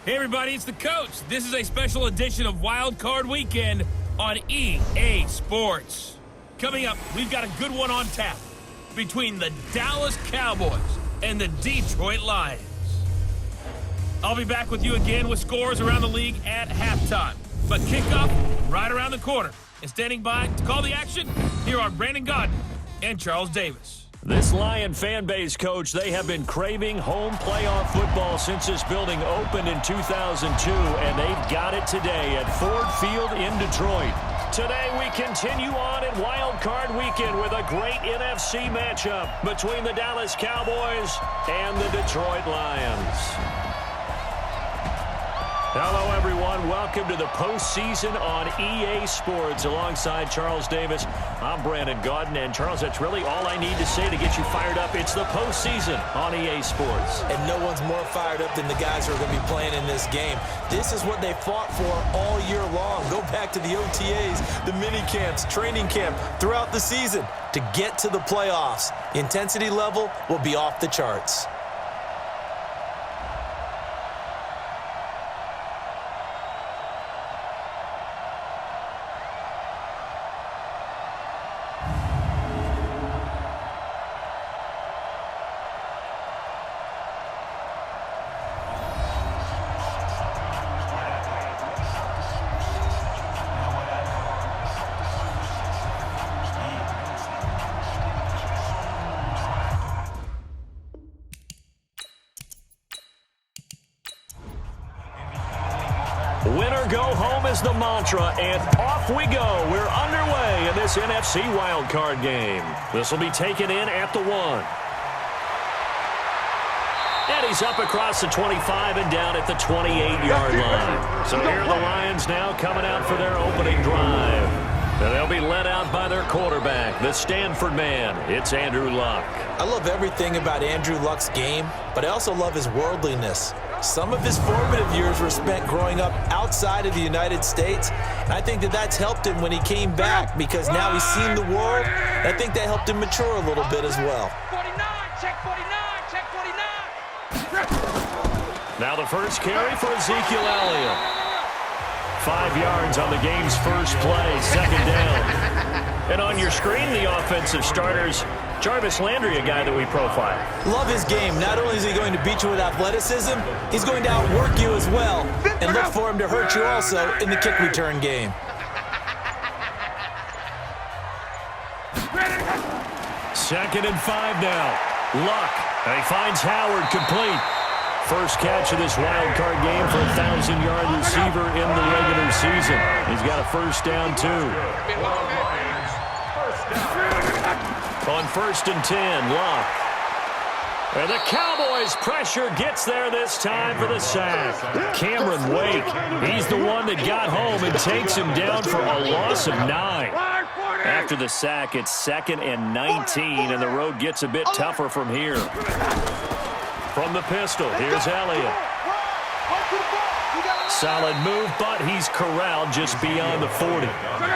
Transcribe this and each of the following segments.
Hey everybody, it's the coach. This is a special edition of Wild Card Weekend on EA Sports. Coming up, we've got a good one on tap between the Dallas Cowboys and the Detroit Lions. I'll be back with you again with scores around the league at halftime. But kickoff right around the corner. And standing by to call the action, here are Brandon Godden and Charles Davis. This Lion fan base, Coach, they have been craving home playoff football since this building opened in 2002, and they've got it today at Ford Field in Detroit. Today we continue on in Wild Card Weekend with a great NFC matchup between the Dallas Cowboys and the Detroit Lions. Hello, everyone. Welcome to the postseason on EA Sports. Alongside Charles Davis, I'm Brandon Godden. And, Charles, that's really all I need to say to get you fired up. It's the postseason on EA Sports. And no one's more fired up than the guys who are going to be playing in this game. This is what they fought for all year long. Go back to the OTAs, the mini camps, training camp, throughout the season to get to the playoffs. The intensity level will be off the charts. Winner go home is the mantra, and off we go. We're underway in this NFC wildcard game. This will be taken in at the 1. And he's up across the 25 and down at the 28-yard line. So here are the Lions now coming out for their opening drive. And they'll be led out by their quarterback, the Stanford man. It's Andrew Luck. I love everything about Andrew Luck's game, but I also love his worldliness. Some of his formative years were spent growing up outside of the United States. And I think that that's helped him when he came back because now he's seen the world. And I think that helped him mature a little bit as well. 49, check 49, check 49. Now the first carry for Ezekiel Elliott. 5 yards on the game's first play, second down. And on your screen, the offensive starters, Jarvis Landry, a guy that we profile. Love his game. Not only is he going to beat you with athleticism, he's going to outwork you as well. And look for him to hurt you also in the kick return game. Second and 5 now. Luck. And he finds Howard complete. First catch of this wild card game for a 1,000-yard receiver in the regular season. He's got a first down, too. On 1st and 10, Luck. And the Cowboys' pressure gets there this time for the sack. Cameron Wake, he's the one that got home and takes him down for a loss of 9. After the sack, it's 2nd and 19, and the road gets a bit tougher from here. From the pistol, here's Elliott. Solid move, but he's corralled just beyond the 40.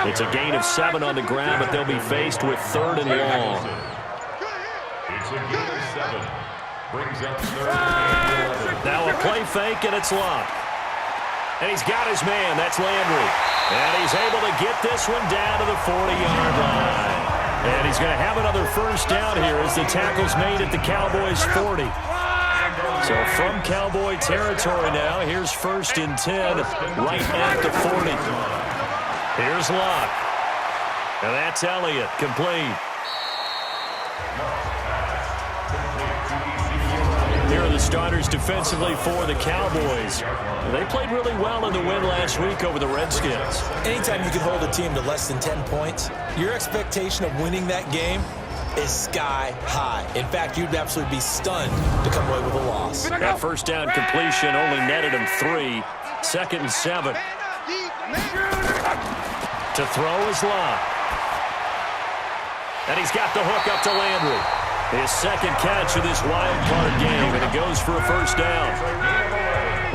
It's a gain of 7 on the ground, but they'll be faced with 3rd and long. It's a gain of 7. Brings up 3rd. Now a play fake, and it's Luck. And he's got his man. That's Landry. And he's able to get this one down to the 40-yard line. And he's going to have another first down here as the tackle's made at the Cowboys' 40. So from Cowboy territory now, here's 1st and 10 right at the 40. Here's Luck. And that's Elliott, complete. Here are the starters defensively for the Cowboys. They played really well in the win last week over the Redskins. Anytime you can hold a team to less than 10 points, your expectation of winning that game is sky high. In fact, you'd absolutely be stunned to come away with a loss. That first down completion only netted him 3. 2nd and 7. To throw is Luck. And he's got the hook up to Landry. His second catch of this wild card game, and it goes for a first down.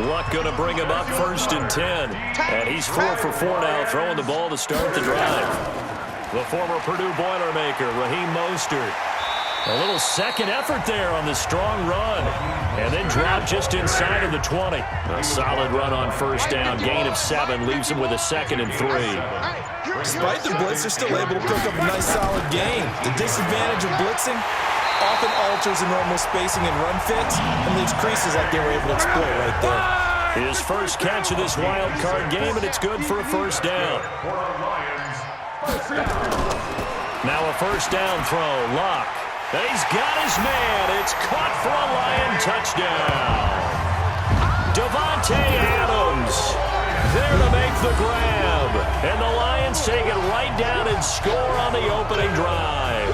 Luck going to bring him up 1st and 10. And he's 4 for 4 now, throwing the ball to start the drive. The former Purdue Boilermaker, Raheem Mostert. A little second effort there on the strong run. And then drop just inside of the 20. A solid run on first down. Gain of 7 leaves him with a 2nd and 3. Despite the blitz, they're still able to pick up a nice solid gain. The disadvantage of blitzing often alters the normal spacing and run fits and leaves creases like they were able to exploit right there. His first catch of this wild card game, and it's good for a first down. Now a first down throw. Luck. He's got his man. It's caught for a Lion touchdown. Davante Adams there to make the grab. And the Lions take it right down and score on the opening drive.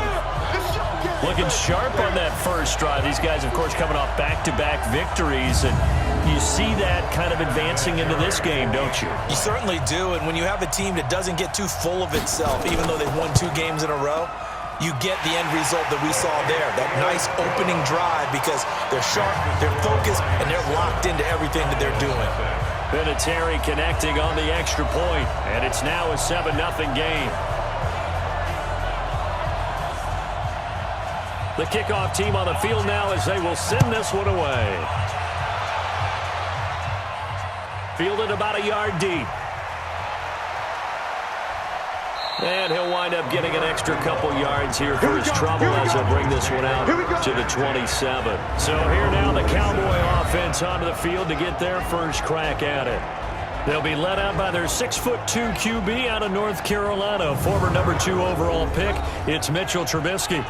Looking sharp on that first drive. These guys, of course, coming off back-to-back victories. And you see that kind of advancing into this game, don't you? You certainly do. And when you have a team that doesn't get too full of itself, even though they've won 2 games in a row, you get the end result that we saw there, that nice opening drive, because they're sharp, they're focused, and they're locked into everything that they're doing. Vinatieri connecting on the extra point, and it's now a 7-0 game. The kickoff team on the field now as they will send this one away. Fielded about a yard deep. And he'll wind up getting an extra couple yards here for his trouble as he'll bring this one out to the 27. So here now the Cowboy offense onto the field to get their first crack at it. They'll be led out by their 6'2" QB out of North Carolina, former number 2 overall pick. It's Mitchell Trubisky.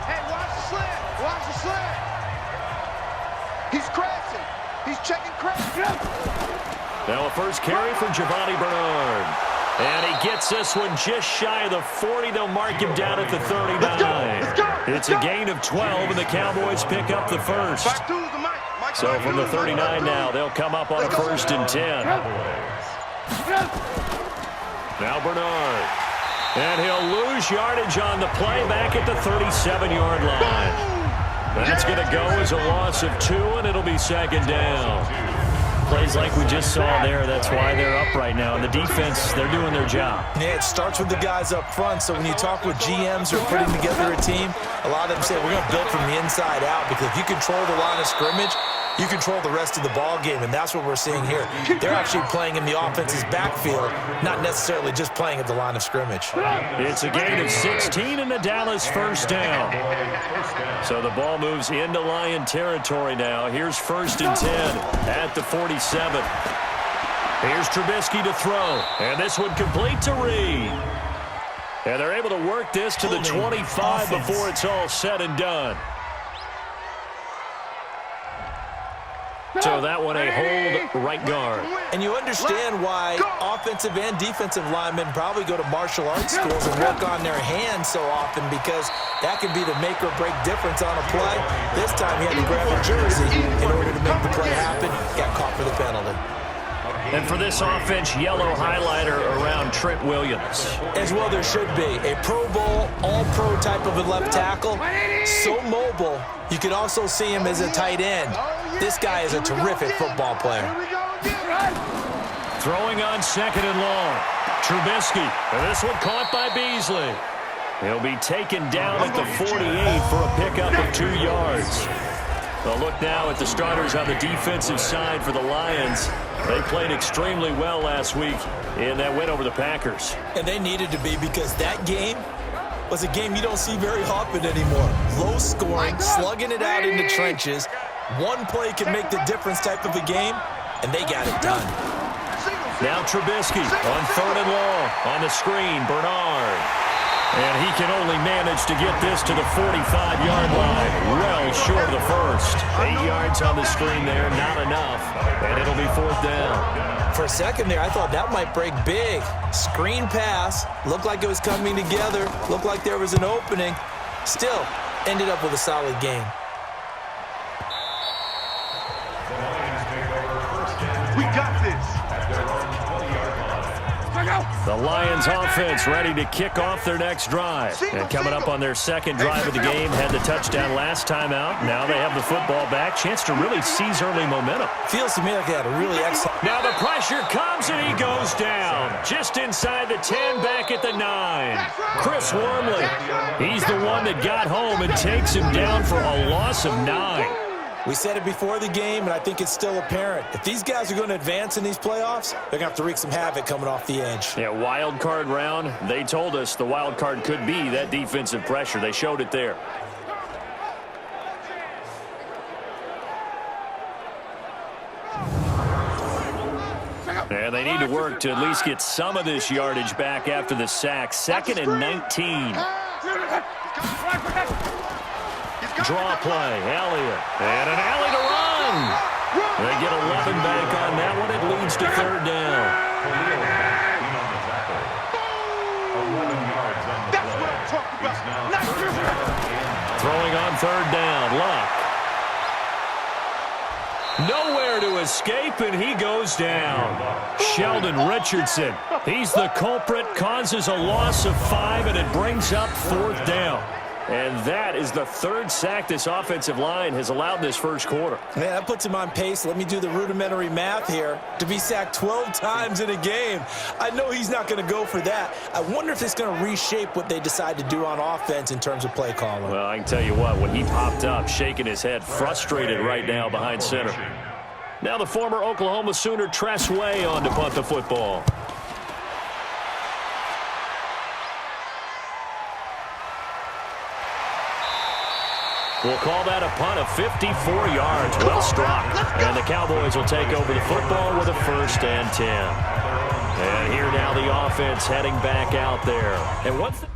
Hey, watch the slant. Watch the slant. He's crashing. He's checking crash. Now a first carry for Giovanni Bernard. And he gets this one just shy of the 40. They'll mark him down at the 39. Let's go. It's a gain of 12, and the Cowboys pick up the first. So from the 39 now, they'll come up on a 1st and 10. Now Bernard. And he'll lose yardage on the play back at the 37-yard line. That's going to go as a loss of 2, and it'll be 2nd down. Plays like we just saw there, that's why they're up right now. And the defense, they're doing their job. Yeah, it starts with the guys up front. So when you talk with GMs who are putting together a team, a lot of them say we're going to build from the inside out, because if you control the line of scrimmage, you control the rest of the ball game, and that's what we're seeing here. They're actually playing in the offense's backfield, not necessarily just playing at the line of scrimmage. It's a gain of 16 and the Dallas first down. So the ball moves into Lion territory now. Here's 1st and 10 at the 47. Here's Trubisky to throw, and this one complete to Reed. And they're able to work this to the 25 before it's all said and done. So that one a hold right guard. And you understand why offensive and defensive linemen probably go to martial arts schools and work on their hands so often, because that can be the make or break difference on a play. This time he had to grab a jersey in order to make the play happen. Got caught for the penalty. And for this offense, yellow highlighter around Trent Williams. As well there should be. A Pro Bowl, all-pro type of a left tackle. So mobile, you can also see him as a tight end. This guy is a terrific football player. Throwing on 2nd and long. Trubisky. And this one caught by Beasley. He'll be taken down at the 48 for a pickup of 2 yards. A look now at the starters on the defensive side for the Lions. They played extremely well last week in that win over the Packers. And they needed to be, because that game was a game you don't see very often anymore. Low scoring, slugging it out in the trenches. One play can make the difference type of a game, and they got it done. Now Trubisky on 3rd and long. On the screen, Bernard. And he can only manage to get this to the 45-yard line. Well short of the first. 8 yards on the screen there, not enough. And it'll be 4th down. For a second there, I thought that might break big. Screen pass. Looked like it was coming together. Looked like there was an opening. Still, ended up with a solid game. We got this. The Lions offense ready to kick off their next drive. And coming up on their second drive of the game, had the touchdown last time out. Now they have the football back. Chance to really seize early momentum. Feels to me like they had a really excellent... Now the pressure comes and he goes down. Just inside the 10, back at the 9. Chris Wormley, he's the one that got home and takes him down for a loss of 9. We said it before the game, and I think it's still apparent. If these guys are going to advance in these playoffs, they're going to have to wreak some havoc coming off the edge. Yeah, wild card round. They told us the wild card could be that defensive pressure. They showed it there. And they need to work to at least get some of this yardage back after the sack. 2nd and 19. Draw play, Elliott, and an alley to run. They get 11 back on that one. It leads to 3rd down. Throwing on 3rd down, Luck. Nowhere to escape, and he goes down. Sheldon Richardson, he's the culprit, causes a loss of 5, and it brings up 4th down. And that is the 3rd sack this offensive line has allowed this first quarter. Man, that puts him on pace. Let me do the rudimentary math here. To be sacked 12 times in a game, I know he's not going to go for that. I wonder if it's going to reshape what they decide to do on offense in terms of play calling. Well, I can tell you what, when he popped up, shaking his head, frustrated right now behind center. Now the former Oklahoma Sooner Tress Way on to punt the football. We'll call that a punt of 54 yards. Well struck. And the Cowboys will take over the football with a 1st and 10. And here now the offense heading back out there. And once the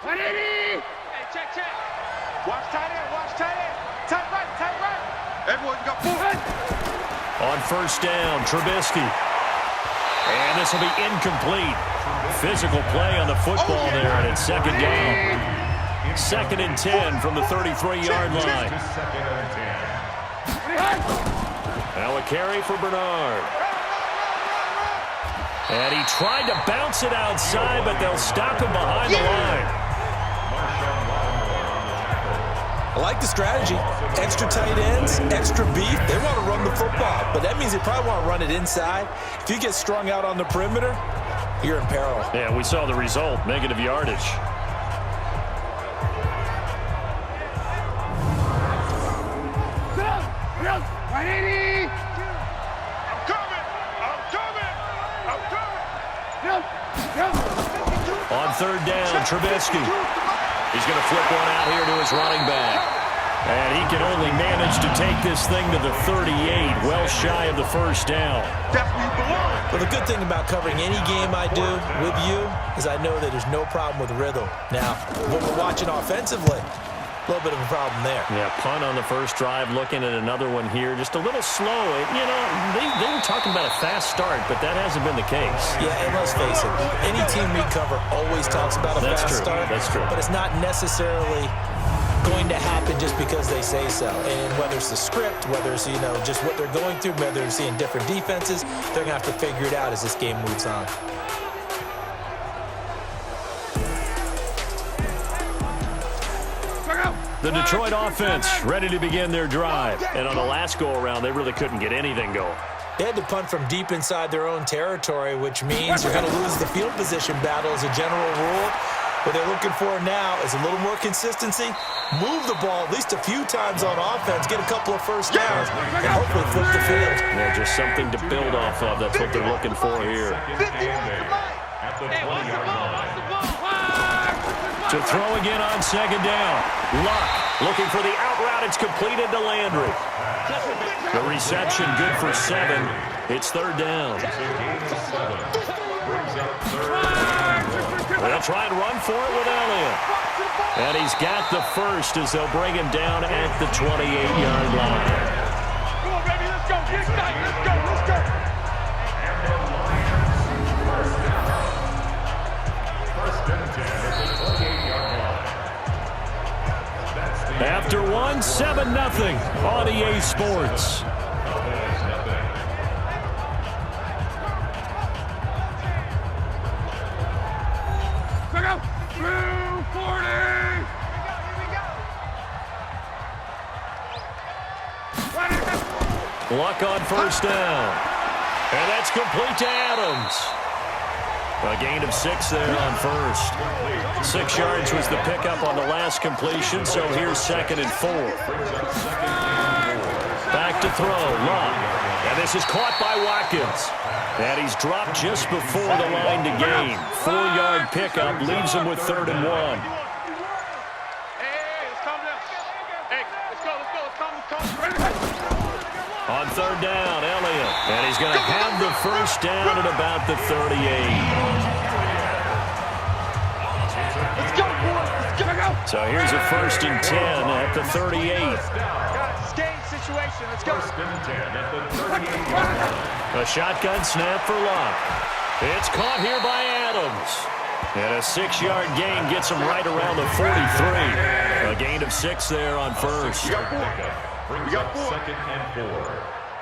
Hey, check. Watch tight end. Tight right. Everyone got full head. on 1st down, Trubisky. And this will be incomplete. Physical play on the football there, and it's 2nd down. 2nd and 10 from the 33-yard line. Now a carry for Bernard. And he tried to bounce it outside, but they'll stop him behind the line. I like the strategy. Extra tight ends, extra beef. They want to run the football, but that means they probably want to run it inside. If you get strung out on the perimeter, you're in peril. Yeah, we saw the result, negative yardage. On 3rd down, Trubisky. He's going to flip one out here to his running back. And he can only manage to take this thing to the 38, well shy of the first down. Well, the good thing about covering any game I do with you is I know that there's no problem with rhythm. Now, when we're watching offensively, a little bit of a problem there. Yeah, punt on the first drive, looking at another one here. Just a little slow. You know, they were talking about a fast start, but that hasn't been the case. Yeah, and let's face it, any team we cover always talks about a fast start. That's true. But it's not necessarily going to happen just because they say so. And whether it's the script, whether it's, you know, just what they're going through, whether they're seeing different defenses, they're going to have to figure it out as this game moves on. The Detroit offense ready to begin their drive. And on the last go-around, they really couldn't get anything going. They had to punt from deep inside their own territory, which means you're going to lose the field position battle as a general rule. What they're looking for now is a little more consistency, move the ball at least a few times on offense, get a couple of first downs, and hopefully flip the field. Yeah, just something to build off of. That's what they're looking for here. At the 20-yard line. To throw again on second down. Luck looking for the out route. It's completed to Landry. The reception good for 7. It's third down. They'll try and run for it with Elliott. And he's got the first as they'll bring him down at the 28-yard line. Come on, baby, let's go. Get excited. Let's go. Let's go. After 1, 7-0 on EA Sports. Luck on first down. And that's complete to Adams. A gain of 6 there on first. 6 yards was the pickup on the last completion, so here's 2nd and 4. Back to throw, Luck. And this is caught by Watkins. And he's dropped just before the line to gain. 4-yard pickup leaves him with 3rd and 1. Hey, let's calm down. Hey, let's go. Let's calm. On third down, Elliott. And he's going to have the first down at about the 38. Let's go, boys. Let's go. So here's a 1st and 10 at the 38. Game situation. Let's go. 1st and 10 at the 38-yard line. A shotgun snap for Luck. It's caught here by Adams. And a 6-yard gain gets him right around the 43. A gain of 6 there on first. Brings up 2nd and 4.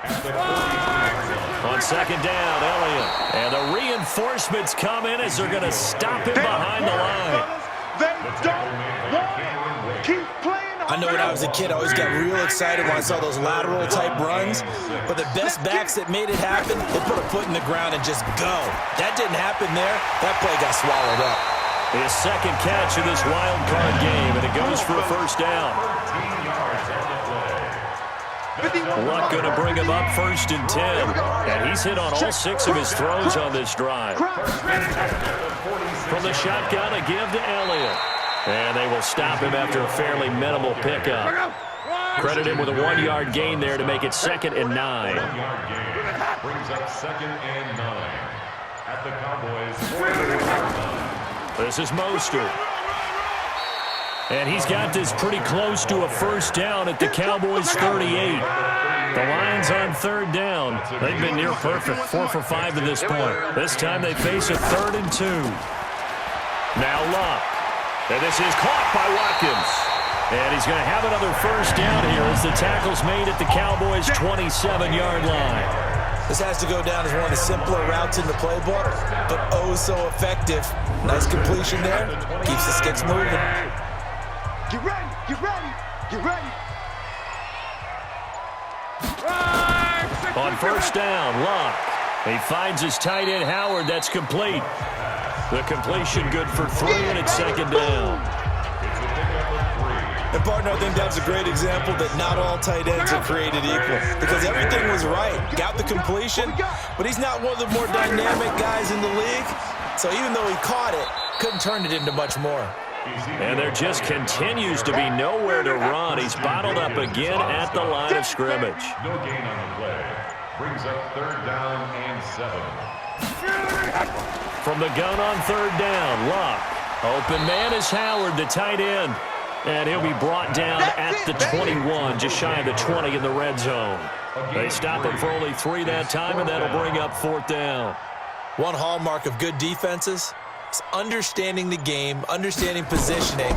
At the 43-yard line. On second down, Elliott. And the reinforcements come in as they're going to stop him behind the line. They don't want it. Keep playing. I know when I was a kid, I always got real excited when I saw those lateral-type runs. But the best backs that made it happen, they put a foot in the ground and just go. That didn't happen there. That play got swallowed up. His 2nd catch of this wild card game, and it goes for a first down. 13 yards on the play. Luck going to bring him up 1st and 10. And he's hit on all 6 of his throws on this drive. From the shotgun, a give to Elliott. And they will stop him after a fairly minimal pickup. Credit him with a 1-yard gain there to make it 2nd and 9. 1-yard gain brings up 2nd and 9 at the Cowboys' 40-yard line. This is Mostert. And he's got this pretty close to a first down at the Cowboys' 38. The Lions on third down. They've been near perfect, 4 for 5 to this point. This time they face a 3rd and 2. Now Luck. And this is caught by Watkins. And he's going to have another first down here as the tackle's made at the Cowboys' 27-yard line. This has to go down as one of the simpler routes in the playbook, but oh so effective. Nice completion there. Keeps the sticks moving. Get ready. Get ready. Get ready. On first down, Luck. He finds his tight end, Howard. That's complete. The completion good for 3, and it's 2nd down. And, partner, I think that was a great example that not all tight ends are created equal because everything was right. Got the completion, but he's not one of the more dynamic guys in the league. So even though he caught it, couldn't turn it into much more. And there just continues to be nowhere to run. He's bottled up again at the line of scrimmage. No gain on the play. Brings up 3rd down and 7. From the gun on 3rd down, Luck. Open man is Howard, the tight end. And he'll be brought down at the 21, just shy of the 20 in the red zone. They stop him for only 3 that time, and that'll bring up 4th down. One hallmark of good defenses is understanding the game, understanding positioning,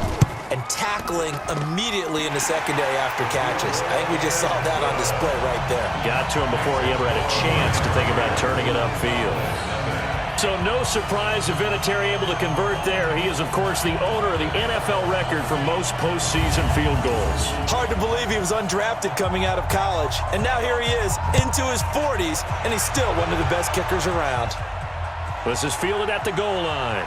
and tackling immediately in the secondary after catches. I think we just saw that on display right there. Got to him before he ever had a chance to think about turning it upfield. So no surprise if Vinatieri able to convert there. He is, of course, the owner of the NFL record for most postseason field goals. Hard to believe he was undrafted coming out of college. And now here he is into his 40s, and he's still one of the best kickers around. This is fielded at the goal line.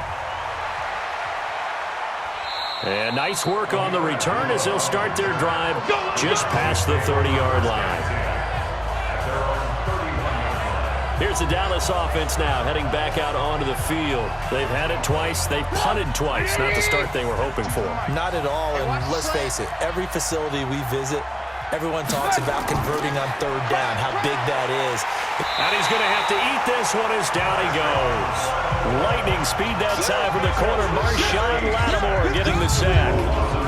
And nice work on the return as they'll start their drive just past the 30-yard line. Here's the Dallas offense now, heading back out onto the field. They've had it twice. They've punted twice. Not the start they were hoping for. Not at all, and let's face it, every facility we visit, everyone talks about converting on 3rd down, how big that is. And he's going to have to eat this one as down he goes. Lightning speed that time from the corner. Marshawn Lattimore getting the sack.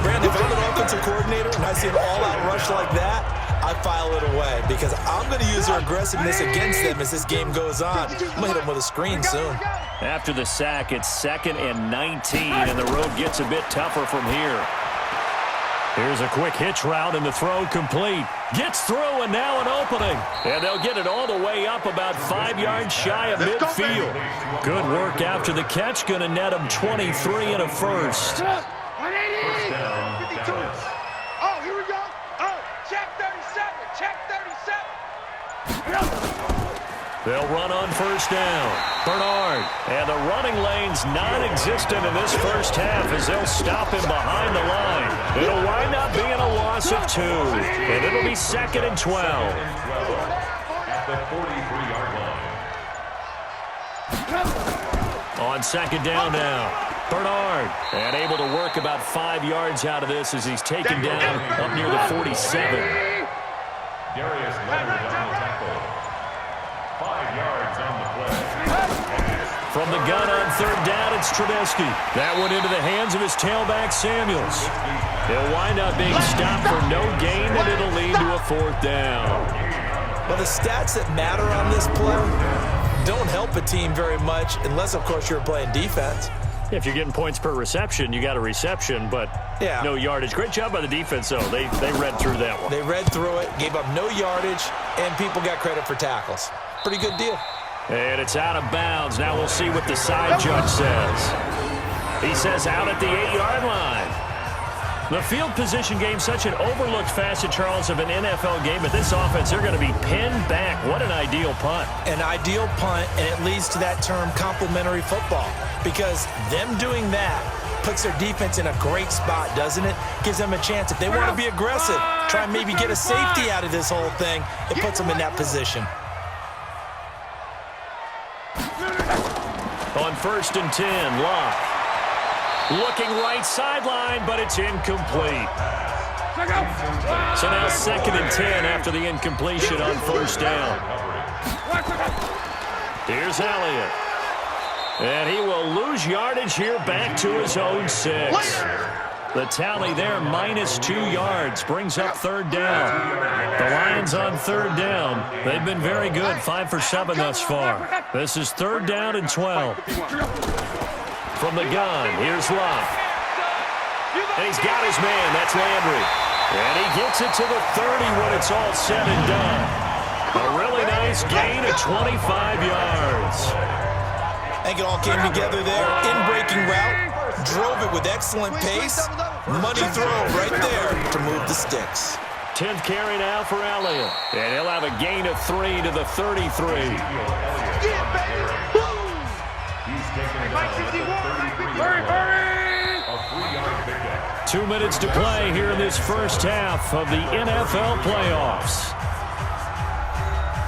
Brandon, if I'm an offensive coordinator and I see an all-out rush like that, I file it away because I'm going to use their aggressiveness against them as this game goes on. I'm going to hit them with a screen soon. After the sack, it's 2nd and 19, and the road gets a bit tougher from here. Here's a quick hitch route, and the throw complete. Gets through, and now an opening. And they'll get it all the way up about 5 yards shy of midfield. Good work after the catch. Going to net him 23 and a first. 180! 52. Oh, here we go. Oh, check 37. Check 37. They'll run on 1st down. Bernard. And the running lane's non-existent in this first half as they'll stop him behind the line. It'll wind up being a loss of 2. And it'll be 2nd and 12. At the 43-yard line. On 2nd down now. Bernard. And able to work about 5 yards out of this as he's taken down up near the 47. Darius Leonard on the tackle. 5 yards on the play. From the gun on 3rd down, it's Trubisky. That one into the hands of his tailback, Samuels. He'll wind up being stopped for no gain, and it'll lead to a 4th down. Well, the stats that matter on this play don't help a team very much unless, of course, you're playing defense. If you're getting points per reception, you got a reception, but no yardage. Great job by the defense, though. They read through that one. They read through it, gave up no yardage, and people got credit for tackles. Pretty good deal. And it's out of bounds. Now we'll see what the side judge says. He says out at the 8-yard line. The field position game, such an overlooked facet, Charles, of an NFL game. But this offense, they're going to be pinned back. What an ideal punt. An ideal punt, and it leads to that term complementary football. Because them doing that puts their defense in a great spot, doesn't it? Gives them a chance. If they want to be aggressive, try and maybe get a safety out of this whole thing, it puts them in that position. On 1st and 10, Locke. Looking right sideline, but it's incomplete. So now 2nd and 10 after the incompletion on 1st down. Here's Elliott. And he will lose yardage here back to his own 6. The tally there, -2 yards, brings up 3rd down. The Lions on 3rd down. They've been very good, 5 for 7 thus far. This is 3rd down and 12. From the gun, here's Locke. And he's got his man, that's Landry. And he gets it to the 30 when it's all said and done. A really nice gain of 25 yards. I think it all came together there. In-breaking route. Drove it with excellent pace. Money throw right there to move the sticks. 10th carry now for Elliott. And he'll have a gain of 3 to the 33. A 3-yard pickup. 2 minutes to play here in this first half of the NFL playoffs.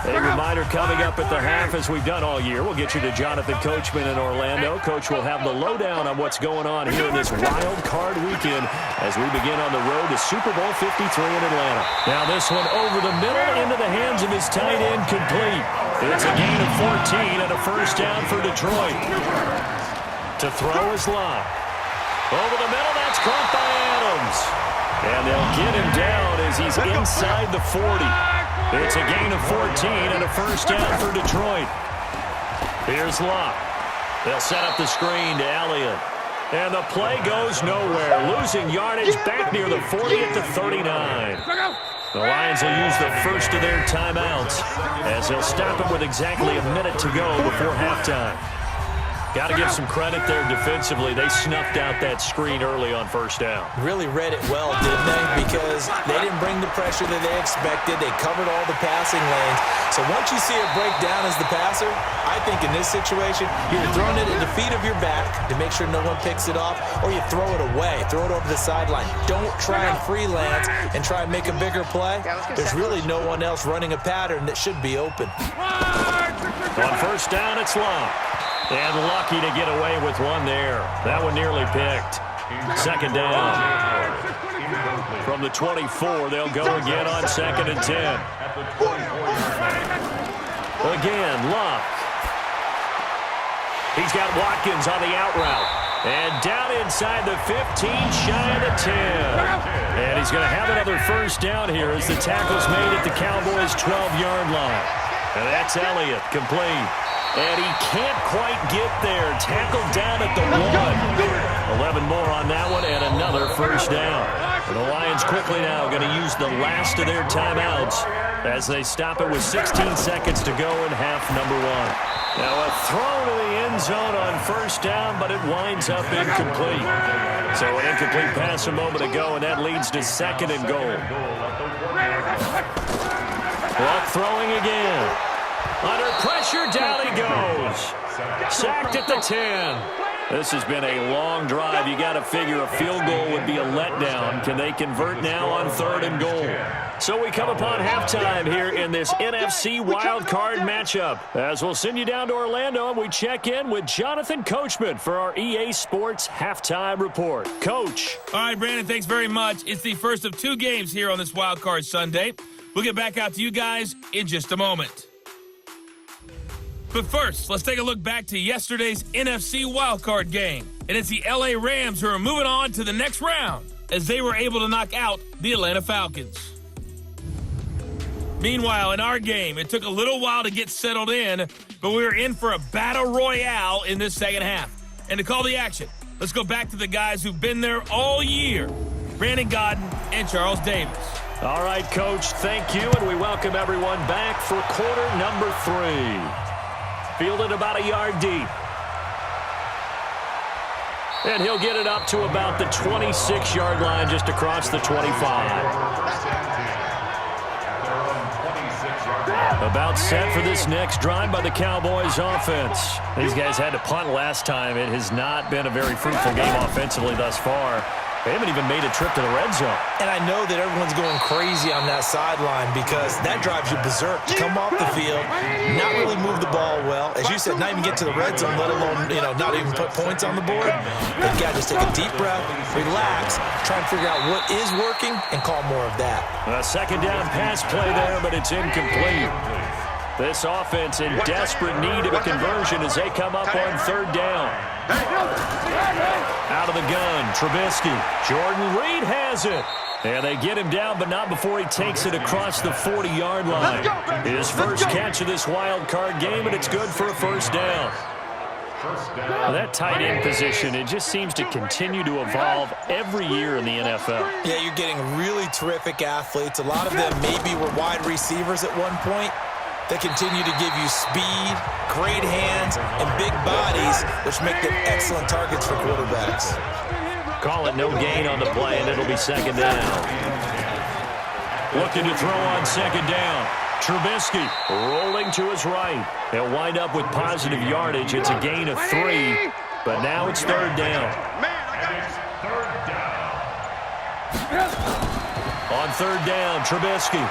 A reminder coming up at the half, as we've done all year. We'll get you to Jonathan Coachman in Orlando. Coach will have the lowdown on what's going on here in this wild card weekend as we begin on the road to Super Bowl 53 in Atlanta. Now this one over the middle into the hands of his tight end, complete. It's a gain of 14 and a first down for Detroit. To throw is Locke. Over the middle, that's caught by Adams. And they'll get him down as he's inside the 40. It's a gain of 14 and a first down for Detroit. Here's Locke. They'll set up the screen to Elliott. And the play goes nowhere. Losing yardage back near the 40 at the 39. The Lions will use the first of their timeouts as they'll stop it with exactly a minute to go before halftime. Got to give some credit there defensively. They snuffed out that screen early on first down. Really read it well, didn't they? Because they didn't bring the pressure that they expected. They covered all the passing lanes. So once you see it break down as the passer, I think in this situation, you're throwing it at the feet of your back to make sure no one picks it off, or you throw it away, throw it over the sideline. Don't try and freelance and try and make a bigger play. There's really no one else running a pattern that should be open. On first down, it's Locke. And lucky to get away with one there. That one nearly picked. Second down. From the 24, they'll go again on 2nd and 10. Again, Locke. He's got Watkins on the out route. And down inside the 15, shy of the 10. And he's going to have another first down here as the tackle's made at the Cowboys' 12-yard line. And that's Elliott, complete. And he can't quite get there. Tackled down at the 1. 11 more on that one and another first down. And the Lions quickly now going to use the last of their timeouts as they stop it with 16 seconds to go in half number 1. Now a throw to the end zone on first down, but it winds up incomplete. So an incomplete pass a moment ago, and that leads to 2nd and goal. Luck throwing again. Under pressure, down he goes. Sacked at the 10. This has been a long drive. You got to figure a field goal would be a letdown. Can they convert now on 3rd and goal? So we come upon halftime here in this NFC wildcard matchup. As we'll send you down to Orlando, and we check in with Jonathan Coachman for our EA Sports Halftime Report. Coach. All right, Brandon, thanks very much. It's the first of 2 games here on this wildcard Sunday. We'll get back out to you guys in just a moment. But first, let's take a look back to yesterday's NFC wildcard game. And it's the LA Rams who are moving on to the next round as they were able to knock out the Atlanta Falcons. Meanwhile, in our game, it took a little while to get settled in, but we were in for a battle royale in this second half. And to call the action, let's go back to the guys who've been there all year, Brandon Godden and Charles Davis. All right, Coach, thank you, and we welcome everyone back for quarter number 3. Fielded about a yard deep. And he'll get it up to about the 26-yard line just across the 25. About set for this next drive by the Cowboys offense. These guys had to punt last time. It has not been a very fruitful game offensively thus far. They haven't even made a trip to the red zone. And I know that everyone's going crazy on that sideline because that drives you berserk to come off the field, not really move the ball well. As you said, not even get to the red zone, let alone, not even put points on the board. They've got to just take a deep breath, relax, try and figure out what is working, and call more of that. A second down pass play there, but it's incomplete. This offense in desperate need of a conversion as they come up on 3rd down. Out of the gun, Trubisky. Jordan Reed has it. And they get him down, but not before he takes it across the 40-yard line. His first catch of this wild card game, and it's good for a first down. That tight end position, it just seems to continue to evolve every year in the NFL. Yeah, you're getting really terrific athletes. A lot of them maybe were wide receivers at one point. They continue to give you speed, great hands, and big bodies, which make them excellent targets for quarterbacks. Call it no gain on the play, and it'll be 2nd down. Looking to throw on 2nd down. Trubisky rolling to his right. They'll wind up with positive yardage. It's a gain of 3, but now it's 3rd down. On 3rd down, Trubisky.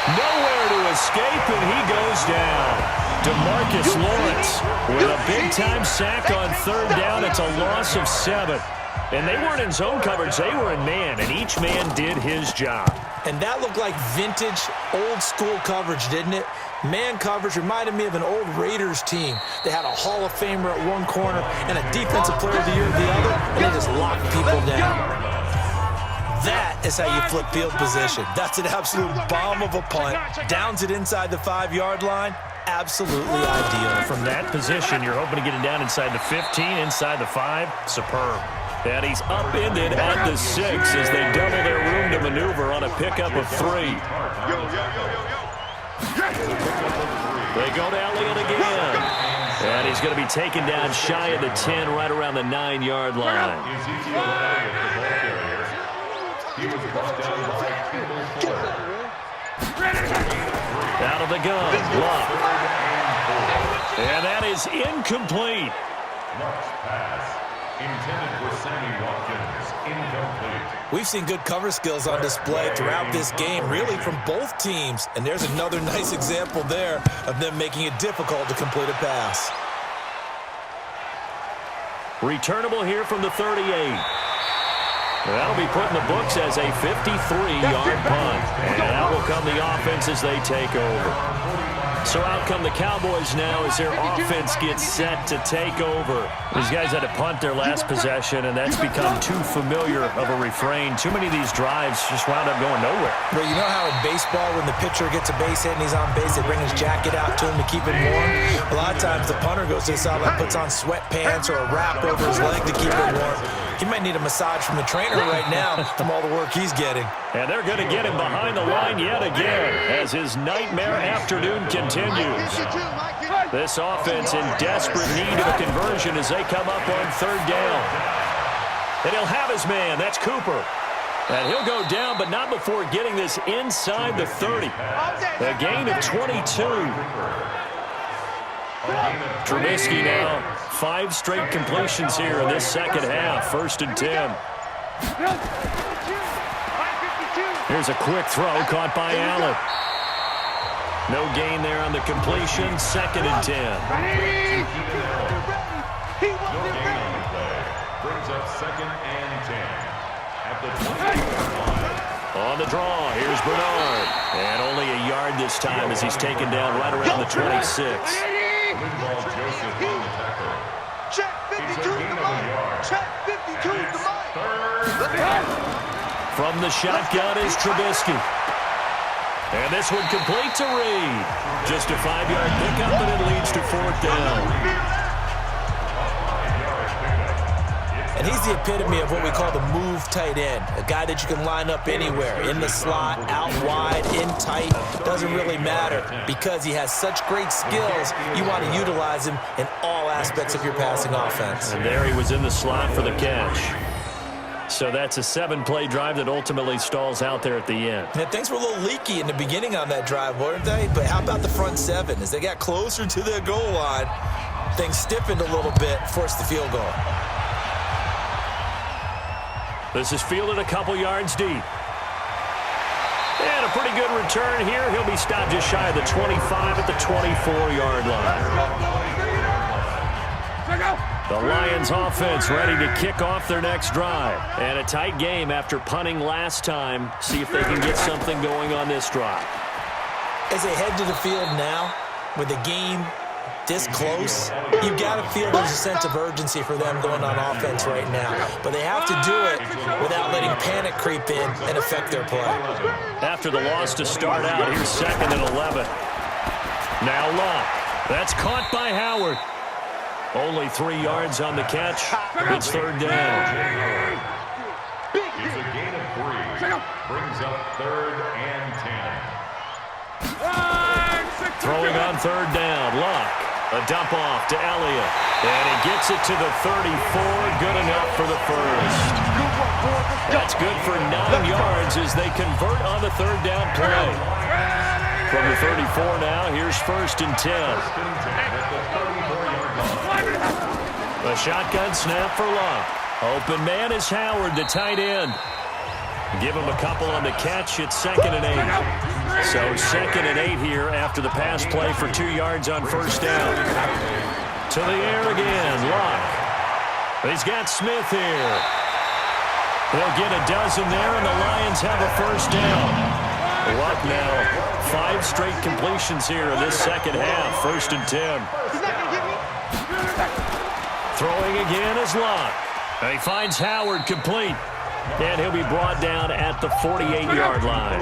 Nowhere to escape, and he goes down. DeMarcus Lawrence with a big-time sack on third down. It's a loss of 7. And they weren't in zone coverage. They were in man, and each man did his job. And that looked like vintage, old-school coverage, didn't it? Man coverage reminded me of an old Raiders team. They had a Hall of Famer at one corner and a Defensive Player of the Year at the other, and they just locked people down. That is how you flip field position. That's an absolute bomb of a punt. Downs it inside the 5-yard line. Absolutely ideal. From that position, you're hoping to get it down inside the 15, inside the 5. Superb. And he's upended at the 6 as they double their room to maneuver on a pickup of 3. They go to Elliott again. And he's going to be taken down shy of the 10, right around the 9-yard line. He was brought down by Out of the gun, Luck. And that is incomplete. Luck's pass intended for Sammy Watkins, incomplete. We've seen good cover skills on display throughout this game, really from both teams. And there's another nice example there of them making it difficult to complete a pass. Returnable here from the 38. That'll be put in the books as a 53-yard punt. And out will come the offense as they take over. So out come the Cowboys now as their offense gets set to take over. These guys had to punt their last possession, and that's become too familiar of a refrain. Too many of these drives just wound up going nowhere. Well, you know how in baseball when the pitcher gets a base hit and he's on base, they bring his jacket out to him to keep him warm? A lot of times the punter goes to the sideline, puts on sweatpants or a wrap over his leg to keep him warm. He might need a massage from the trainer right now from all the work he's getting. And they're going to get him behind the line yet again as his nightmare afternoon continues. This offense in desperate need of a conversion as they come up on third down. And he'll have his man. That's Cooper. And he'll go down, but not before getting this inside the 30. A gain of 22. Trubisky now, 5 straight completions here in this second half. 1st and 10. Here's a quick throw caught by Allen. No gain there on the completion. 2nd and 10. No gain on the play. Brings up 2nd and 10. At the 20-yard line. On the draw, here's Bernard. And only a yard this time as he's taken down right around the 26. Linval Joseph on the tackle. Check 52 to the line. Check 52 to the line. From the shotgun is Trubisky. And this one complete to Reed. Just a 5-yard pickup, and it leads to 4th down. And he's the epitome of what we call the move tight end, a guy that you can line up anywhere, in the slot, out wide, in tight, doesn't really matter because he has such great skills. You want to utilize him in all aspects of your passing offense. And there he was in the slot for the catch. So that's a 7-play drive that ultimately stalls out there at the end. And things were a little leaky in the beginning on that drive, weren't they? But how about the front 7? As they got closer to their goal line, things stiffened a little bit, forced the field goal. This is fielded a couple yards deep. And a pretty good return here. He'll be stopped just shy of the 25 at the 24-yard line. The Lions offense ready to kick off their next drive. And a tight game after punting last time. See if they can get something going on this drive. As they head to the field now, with the game this close, you've got to feel there's a sense of urgency for them going on offense right now. But they have to do it without letting panic creep in and affect their play. After the loss to start out, here's 2nd and 11. Now Luck. That's caught by Howard. Only 3 yards on the catch. It's 3rd down. It's a gain of 3. Brings up 3rd and 10. Throwing on 3rd down. Luck. A dump off to Elliott. And he gets it to the 34. Good enough for the first. That's good for 9 yards as they convert on the 3rd down play. From the 34 now, here's 1st and 10. A shotgun snap for Luck. Open man is Howard, the tight end. Give him a couple on the catch. It's 2nd and 8. So 2nd and 8 here after the pass play for 2 yards on first down. To the air again. Locke. He's got Smith here. They'll get a dozen there, and the Lions have a first down. Locke now 5 straight completions here in this second half. 1st and 10. Throwing again is Locke. He finds Howard complete. And he'll be brought down at the 48-yard line.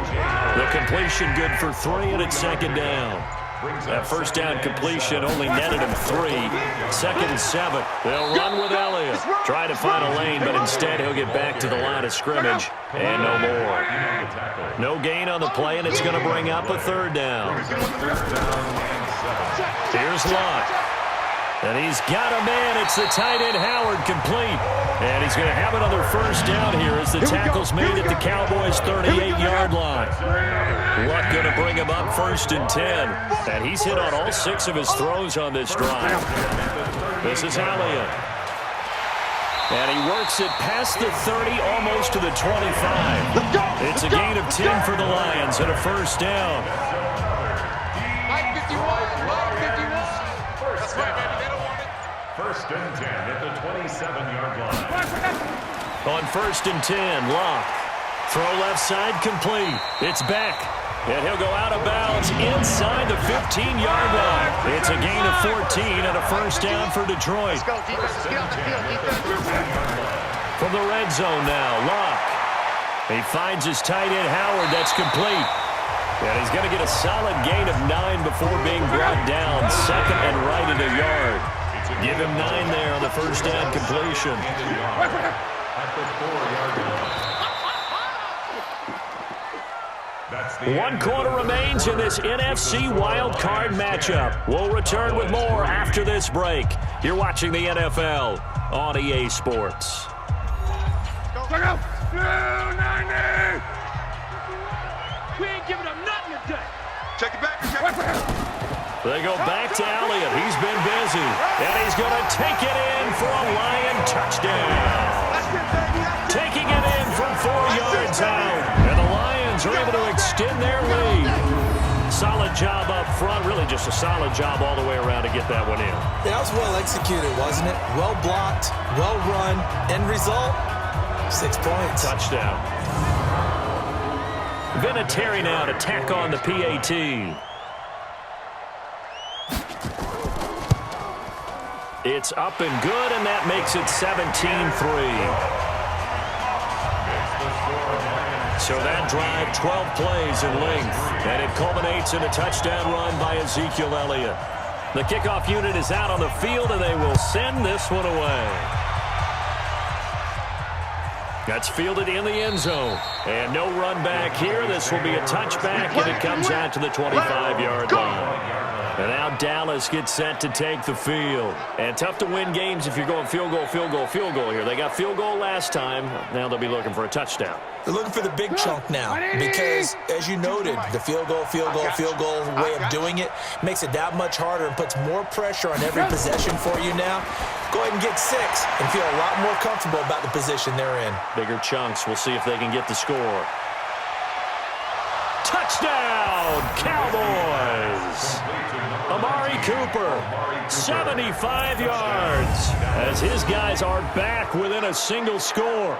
The completion good for 3, and it's 2nd down. That first down completion only netted him 3. 2nd and 7. They'll run with Elliott. Try to find a lane, but instead he'll get back to the line of scrimmage. And no more. No gain on the play, and it's going to bring up a 3rd down. Here's Locke. And he's got a man. It's the tight end Howard complete. And he's going to have another first down here as the tackle's made at the Cowboys' 38-yard line. Luck going to bring him up 1st and 10. And he's hit on all 6 of his throws on this drive. This is Elliott. And he works it past the 30, almost to the 25. It's a gain of 10 for the Lions and a first down. Line 51, line 51. That's right, baby. They don't want it. 1st and 10 at the 27-yard line. On 1st and 10, Locke. Throw left side complete. It's back. And he'll go out of bounds inside the 15-yard line. It's a gain of 14 and a first down for Detroit. Let's go, defense. Let's get out the field, defense. From the red zone now, Locke. He finds his tight end Howard. That's complete. And he's going to get a solid gain of 9 before being brought down. 2nd and right at a yard. Give him 9 there on the first down completion. At the 4-yard line. 1 quarter remains in this NFC wild card matchup. We'll return with more after this break. You're watching the NFL on EA Sports. Go, go. 90. We ain't giving up nothing today. Check it back. Check it back. They go back to Elliott. He's been busy. And he's going to take it in for a Lion touchdown. Taking it in from 4 yards out. And the Lions are able to extend their lead. Solid job up front. Really just a solid job all the way around to get that one in. That was well executed, wasn't it? Well blocked, well run. End result, 6 points. Touchdown. Vinatieri now to tack on the PAT. It's up and good, and that makes it 17-3. So that drive, 12 plays in length, and it culminates in a touchdown run by Ezekiel Elliott. The kickoff unit is out on the field, and they will send this one away. That's fielded in the end zone. And no run back here. This will be a touchback, and it comes out to the 25-yard line. And now Dallas gets set to take the field. And tough to win games if you're going field goal, field goal, field goal here. They got field goal last time. Now they'll be looking for a touchdown. They're looking for the big chunk now because, as you noted, the field goal way of doing it makes it that much harder and puts more pressure on every possession for you now. Go ahead and get 6 and feel a lot more comfortable about the position they're in. Bigger chunks. We'll see if they can get the score. Touchdown, Cowboys! Amari Cooper, 75 yards, as his guys are back within a single score.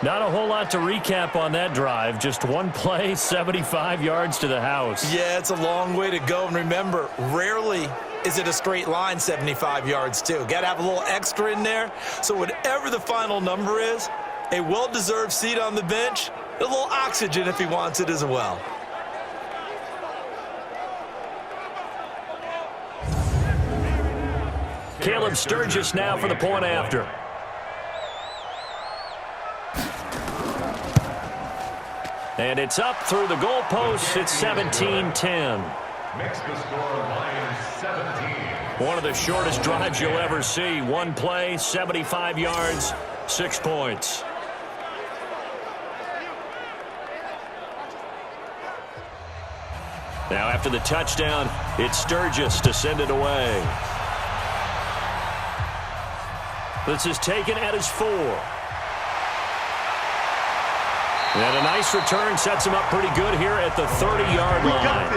Not a whole lot to recap on that drive. Just one play, 75 yards to the house. Yeah, it's a long way to go. And remember, rarely is it a straight line 75 yards, too. Got to have a little extra in there. So whatever the final number is, a well-deserved seat on the bench, a little oxygen if he wants it as well. Caleb Sturgis now for the point after. And it's up through the goalposts. It's 17-10. Makes the score Lions 17. One of the shortest drives you'll ever see. One play, 75 yards, 6 points. Now after the touchdown, it's Sturgis to send it away. This is taken at his 4. And a nice return sets him up pretty good here at the 30-yard line. At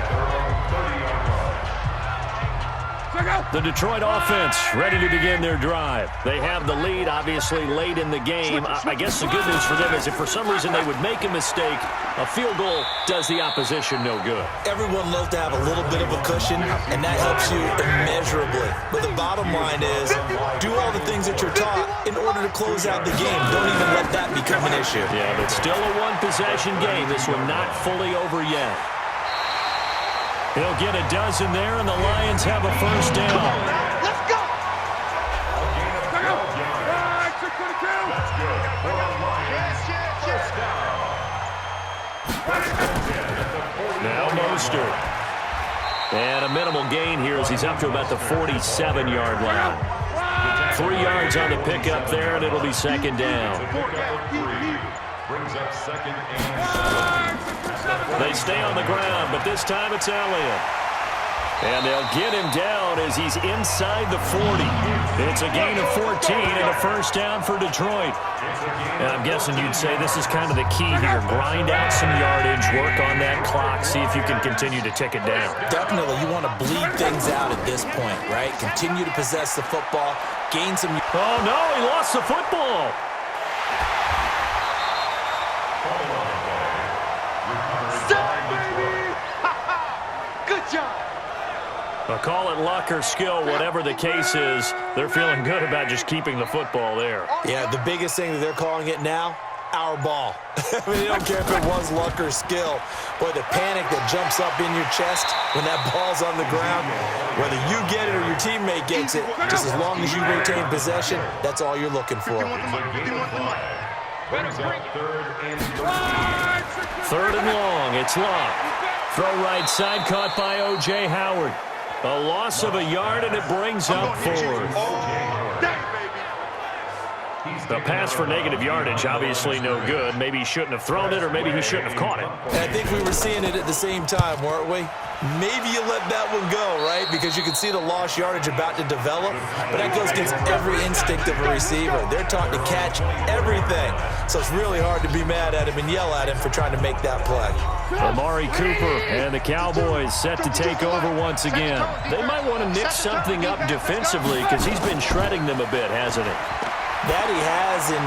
their own 30-yard line. The Detroit offense ready to begin their drive. They have the lead, obviously, late in the game. I guess the good news for them is if for some reason they would make a mistake, a field goal does the opposition no good. Everyone loves to have a little bit of a cushion, and that helps you immeasurably. But the bottom line is, do all the things that you're taught in order to close out the game. Don't even let that become an issue. Yeah, but still a one-possession game. This one not fully over yet. He'll get a dozen there, and the Lions have a first down. Let's go! That's good for the Lions. First down. Now Mostert. And a minimal gain here as he's up to about the 47-yard line. 3 yards on the pickup there, and it'll be second down. Brings up second and 7. They stay on the ground, but this time it's Elliott. And they'll get him down as he's inside the 40. It's a gain of 14 and a first down for Detroit. And I'm guessing you'd say this is kind of the key here. Grind out some yardage, work on that clock, see if you can continue to tick it down. Definitely, you want to bleed things out at this point, right? Continue to possess the football, gain some... Oh, no, he lost the football. Good job. Well, call it luck or skill, whatever the case is, they're feeling good about just keeping the football there. Yeah, the biggest thing that they're calling it now, our ball. I mean, they don't care if it was luck or skill. Boy, the panic that jumps up in your chest when that ball's on the ground, whether you get it or your teammate gets it, just as long as you retain possession, that's all you're looking for. Third and long, it's Locke. Throw right side, caught by O.J. Howard. A loss of a yard, and it brings up fourth. The pass for negative yardage, obviously no good. Maybe he shouldn't have thrown it, or maybe he shouldn't have caught it. And I think we were seeing it at the same time, weren't we? Maybe you let that one go, right? Because you can see the lost yardage about to develop, but that goes against every instinct of a receiver. They're taught to catch everything, so it's really hard to be mad at him and yell at him for trying to make that play. Amari Cooper and the Cowboys set to take over once again. They might want to mix something up defensively because he's been shredding them a bit, hasn't he? That he has, and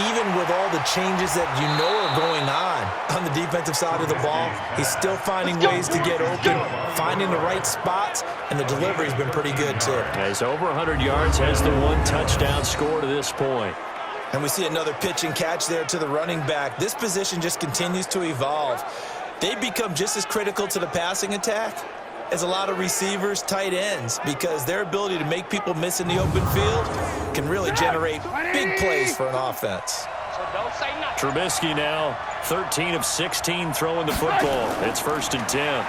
even with all the changes that you know are going on the defensive side of the ball, he's still finding ways to get open, finding the right spots, and the delivery's been pretty good too. He's over 100 yards, has the 1 touchdown score to this point. And we see another pitch and catch there to the running back. This position just continues to evolve. They become just as critical to the passing attack as a lot of receivers, tight ends, because their ability to make people miss in the open field can really generate big plays for an offense. Trubisky now, 13 of 16 throwing the football. It's 1st and 10.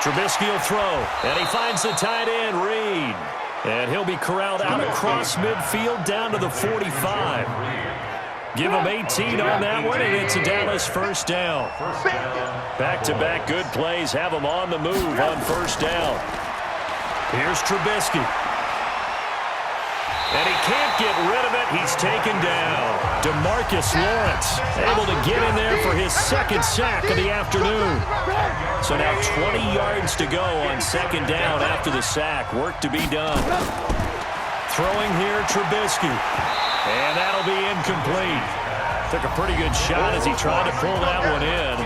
Trubisky will throw, and he finds the tight end, Reed. And he'll be corralled out across midfield down to the 45. Give him 18 on that one, and it's a Dallas first down. Back-to-back good plays have him on the move on first down. Here's Trubisky. And he can't get rid of it. He's taken down. DeMarcus Lawrence able to get in there for his 2nd sack of the afternoon. So now 20 yards to go on 2nd down after the sack. Work to be done. Throwing here, Trubisky. And that'll be incomplete. Took a pretty good shot as he tried to pull that one in.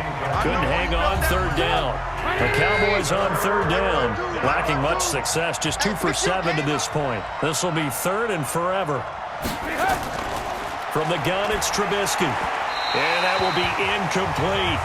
Couldn't hang on 3rd down. The Cowboys on 3rd down. Lacking much success, just 2 for 7 to this point. This will be 3rd and forever. From the gun, it's Trubisky. And that will be incomplete.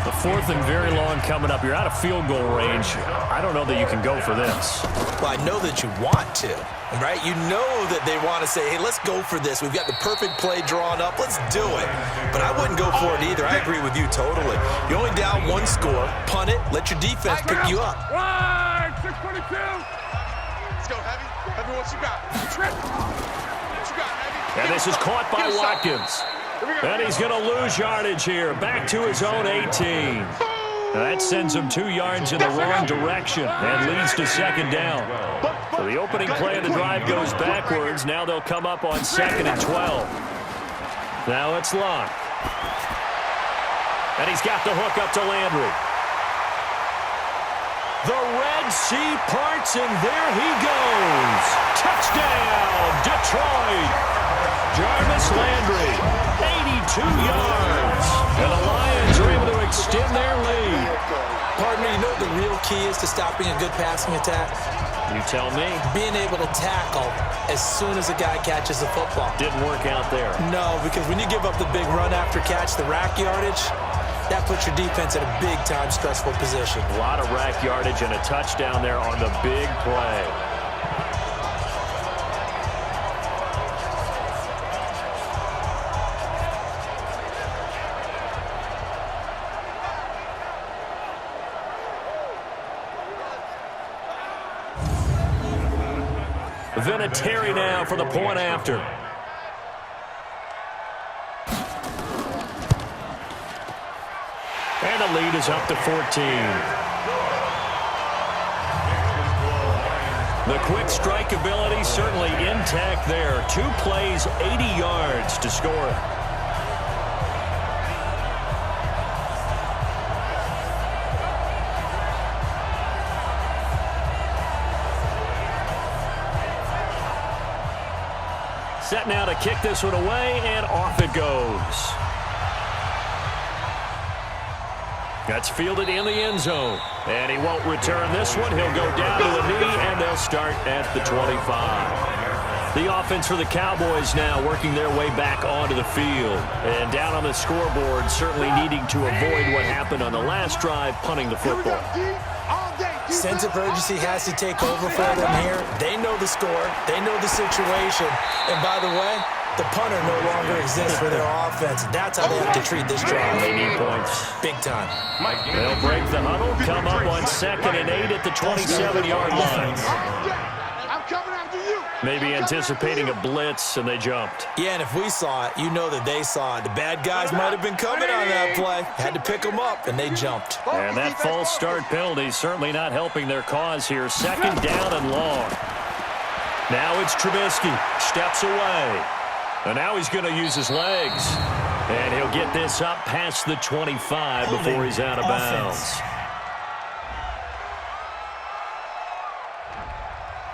The 4th and very long coming up. You're out of field goal range. I don't know that you can go for this. Well, I know that you want to, right? You know that they want to say, hey, let's go for this. We've got the perfect play drawn up. Let's do it. But I wouldn't go for it either. I agree with you totally. You're only down 1 score. Punt it. Let your defense pick you up. Right, 622. Let's go, Heavy. Heavy, what you got? Trip. What you got, Heavy? And this is caught by Watkins. And he's going to lose yardage here. Back to his own 18. That sends him 2 yards in the wrong direction and leads to second down. So the opening play of the drive goes backwards. Now they'll come up on 2nd and 12. Now it's Luck. And he's got the hook up to Landry. The Red Sea parts, and there he goes. Touchdown, Detroit. Jarvis Landry, 82 yards. And the Lions are able to extend their lead. Partner, you know what the real key is to stopping a good passing attack? You tell me. Being able to tackle as soon as a guy catches the football. Didn't work out there. No, because when you give up the big run after catch, the rack yardage, that puts your defense in a big-time stressful position. A lot of rack yardage and a touchdown there on the big play. Vinatieri now for the point after. And the lead is up to 14. The quick strike ability certainly intact there. 2 plays, 80 yards to score. Set now to kick this one away, and off it goes. That's fielded in the end zone. And he won't return this one. He'll go down to the knee, and they'll start at the 25. The offense for the Cowboys now working their way back onto the field. And down on the scoreboard, certainly needing to avoid what happened on the last drive, punting the football. Sense of urgency has to take over for them here. They know the score. They know the situation. And by the way, the punter no longer exists for their offense. That's how they have to treat this drive. They need points. Big time. They'll break the huddle, come up on 2nd and 8 at the 27-yard line. I'm coming after you. Maybe anticipating a blitz, and they jumped. Yeah, and if we saw it, you know that they saw it. The bad guys might have been coming on that play. Had to pick them up, and they jumped. And that false start penalty certainly not helping their cause here. 2nd down and long. Now it's Trubisky. Steps away. And now he's going to use his legs. And he'll get this up past the 25 before he's out of bounds.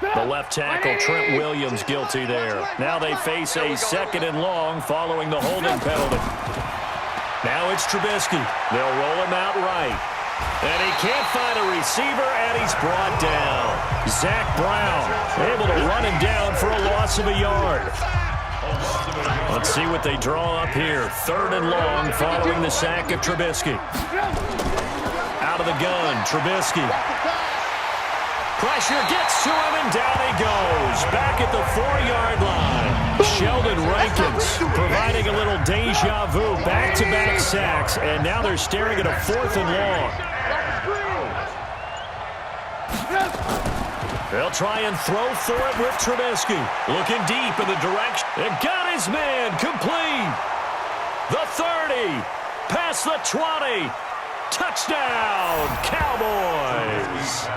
The left tackle, Trent Williams, guilty there. Now they face a 2nd and long following the holding penalty. Now it's Trubisky. They'll roll him out right. And he can't find a receiver, and he's brought down. Zach Brown able to run him down for a loss of a yard. Let's see what they draw up here. 3rd and long following the sack of Trubisky. Out of the gun, Trubisky. Pressure gets to him, and down he goes. Back at the 4-yard line. Sheldon Rankins providing a little deja vu. Back-to-back sacks, and now they're staring at a 4th and long. They'll try and throw for it with Trubisky. Looking deep in the direction. And got his man complete. The 30. Past the 20. Touchdown, Cowboys.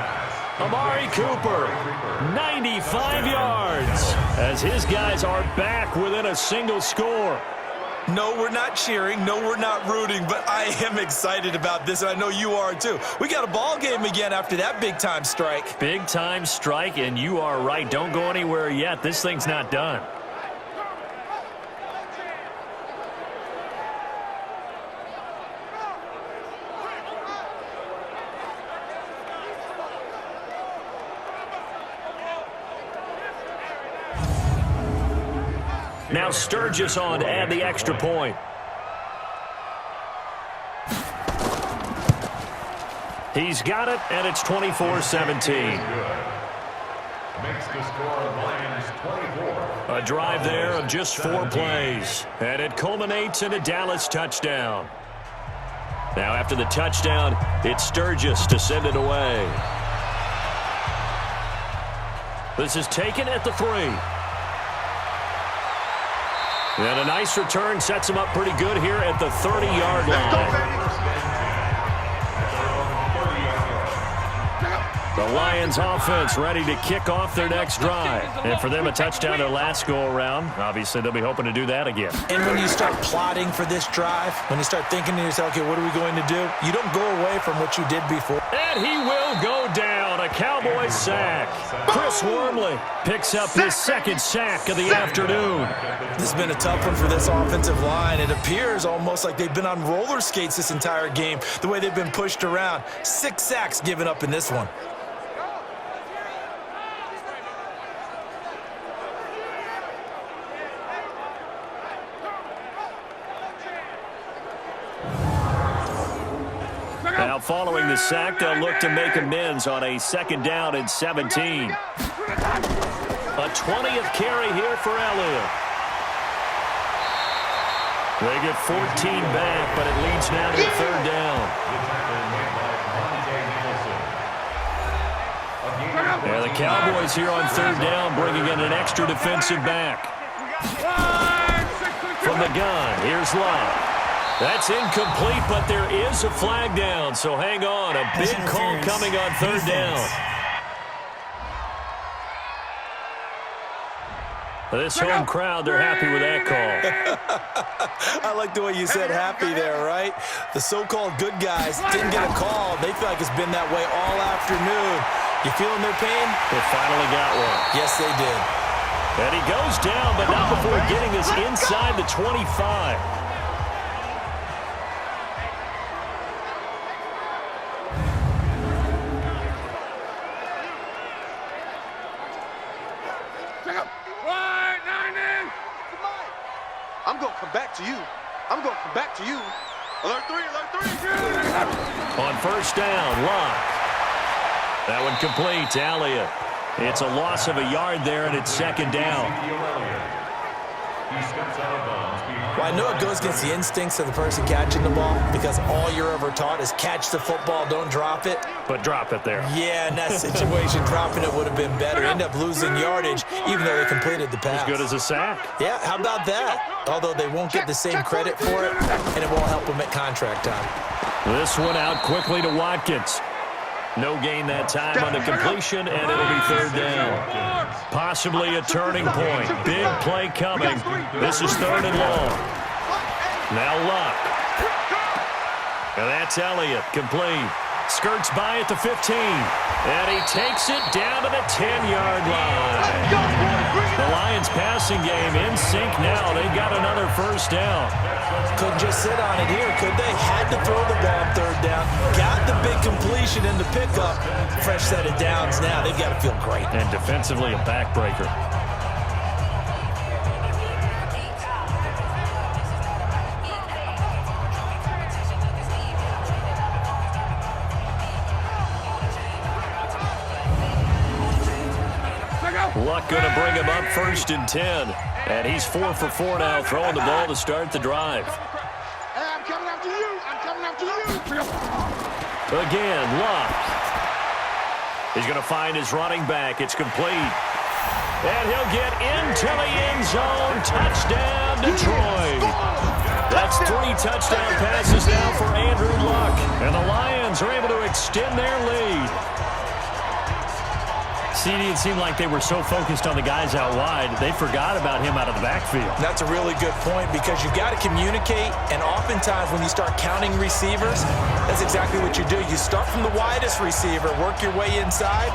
Amari Cooper, 95 yards, as his guys are back within a single score. No, we're not cheering. No, we're not rooting, but I am excited about this, and I know you are too. We got a ball game again after that big-time strike. Big-time strike, and you are right. Don't go anywhere yet. This thing's not done. Now Sturgis on to add the extra point. He's got it, and it's 24-17. Makes the score Lions 24. A drive there of just 4 plays, and it culminates in a Dallas touchdown. Now after the touchdown, it's Sturgis to send it away. This is taken at the 3. And a nice return sets him up pretty good here at the 30-yard line. The Lions offense ready to kick off their next drive. And for them, a touchdown their last go-around. Obviously, they'll be hoping to do that again. And when you start plotting for this drive, when you start thinking to yourself, okay, what are we going to do? You don't go away from what you did before. And he will go down. A Cowboys sack. Chris Wormley picks up his second sack of the afternoon. This has been a tough one for this offensive line. It appears almost like they've been on roller skates this entire game, the way they've been pushed around. 6 sacks given up in this one. Now following the sack, they'll look to make amends on a 2nd down and 17. A 20th carry here for Elliott. They get 14 back, but it leads now to a 3rd down. Yeah, the Cowboys here on 3rd down, bringing in an extra defensive back. From the gun, here's Love. That's incomplete, but there is a flag down, so hang on. A big call coming on 3rd down. This home crowd, they're happy with that call. I like the way you said happy there, right? The so-called good guys didn't get a call. They feel like it's been that way all afternoon. You feeling their pain? They finally got one. Yes, they did. And he goes down, but not before getting this inside the 25. I'm going to come back to you. I'm going to come back to you. Alert 3, alert 3. On 1st down, Locke. That one complete to Elliott. It's a loss of a yard there, and it's 2nd down. Well, I know it goes against the instincts of the person catching the ball because all you're ever taught is catch the football, don't drop it. But drop it there. Yeah, in that situation, dropping it would have been better. End up losing yardage, even though they completed the pass. As good as a sack. Yeah, how about that? Although they won't get the same credit for it, and it won't help them at contract time. This one out quickly to Watkins. No gain that time on the completion, and it'll be 3rd down. Possibly a turning point. Big play coming. This is 3rd and long. Now Luck. And that's Elliott, complete. Skirts by at the 15. And he takes it down to the 10-yard line. The Lions passing game in sync now. They've got another 1st down. Couldn't just sit on it here, could they? Had to throw the ball on 3rd down. Got the big completion in the pickup. Fresh set of downs now. They've got to feel great. And defensively, a backbreaker. Luck going to bring him up 1st and 10. And he's 4 for 4 now, throwing the ball to start the drive. Hey, I'm coming after you. I'm coming after you. Again, Luck. He's going to find his running back. It's complete. And he'll get into the end zone. Touchdown, Detroit. That's 3 touchdown passes now for Andrew Luck. And the Lions are able to extend their lead. It seemed like they were so focused on the guys out wide, they forgot about him out of the backfield. That's a really good point because you got to communicate, and oftentimes when you start counting receivers, that's exactly what you do. You start from the widest receiver, work your way inside.